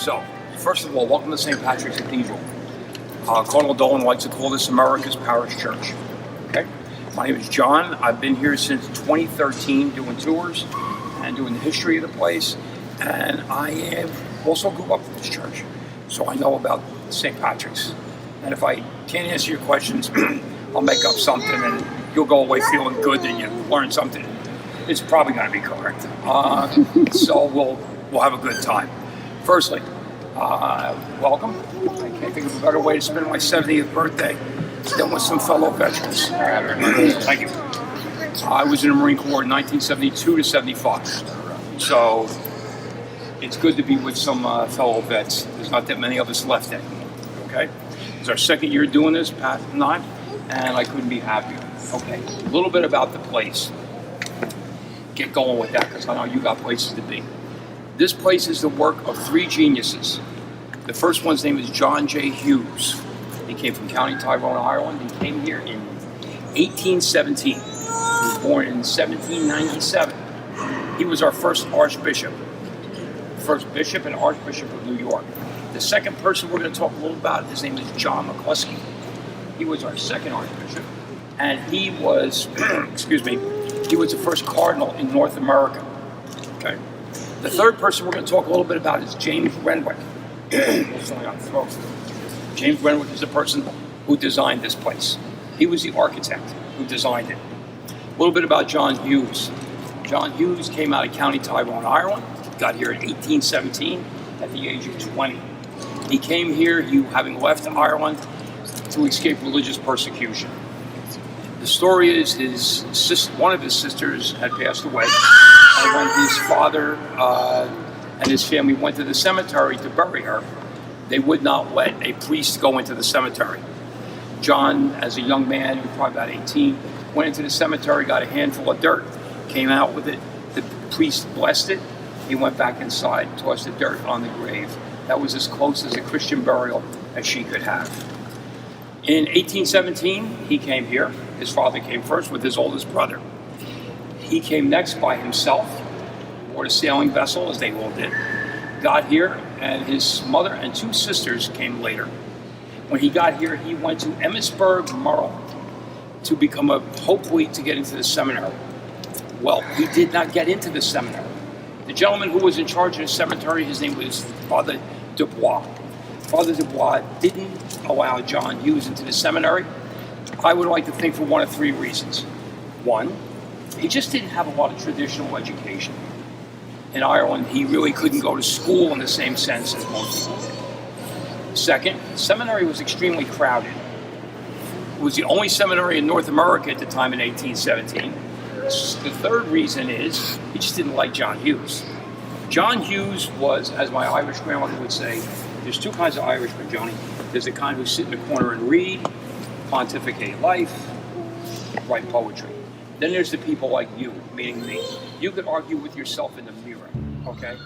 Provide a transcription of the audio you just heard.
So, first of all, welcome to St. Patrick's Cathedral. Cardinal Dolan likes to call this America's Parish Church. Okay, my name is John. I've been here since 2013 doing tours and doing the history of the place. And I have also grew up in this church, so I know about St. Patrick's. And if I can't answer your questions, I'll make up something and you'll go away feeling good that you learned something. It's probably going to be correct. So we'll have a good time. Firstly, welcome. I can't think of a better way to spend my 70th birthday than with some fellow veterans. Thank you. I was in the Marine Corps in 1972 to 75. So it's good to be with some fellow vets. There's not that many of us left anymore. Okay? It's our second year doing this, past 9, and I couldn't be happier. Okay, a little bit about the place. Get going with that because I know you got places to be. This place is the work of 3 geniuses. The first one's name is John J. Hughes. He came from County Tyrone, Ireland. He came here in 1817. He was born in 1797. He was our first archbishop. First bishop and archbishop of New York. The second person we're going to talk a little about, his name is John McCluskey. He was our second archbishop. And he was, he was the first cardinal in North America. Okay. The third person we're going to talk a little bit about is James Renwick. James Renwick is the person who designed this place. He was the architect who designed it. A little bit about John Hughes. John Hughes came out of County Tyrone, Ireland. Got here in 1817 at the age of 20. He came here, having left Ireland to escape religious persecution. The story is one of his sisters had passed away, and when his father and his family went to the cemetery to bury her, they would not let a priest go into the cemetery. John, as a young man, he was probably about 18, went into the cemetery, got a handful of dirt, came out with it. The priest blessed it. He went back inside, tossed the dirt on the grave. That was as close as a Christian burial as she could have. In 1817, he came here. His father came first with his oldest brother. He came next by himself, aboard a sailing vessel, as they all did. Got here, and his mother and 2 sisters came later. When he got here, he went to Emmitsburg, Maryland, to become hopefully to get into the seminary. Well, he did not get into the seminary. The gentleman who was in charge of the cemetery, his name was Father Dubois. Father Dubois didn't allow John Hughes into the seminary. I would like to think for one of 3 reasons. One, he just didn't have a lot of traditional education. In Ireland, he really couldn't go to school in the same sense as most people did. Second, the seminary was extremely crowded. It was the only seminary in North America at the time in 1817. The third reason is he just didn't like John Hughes. John Hughes was, as my Irish grandmother would say, there's 2 kinds of Irishmen, Johnny. There's the kind who sit in the corner and read, pontificate life, write poetry. Then there's the people like you, meaning me. You could argue with yourself in the mirror, okay?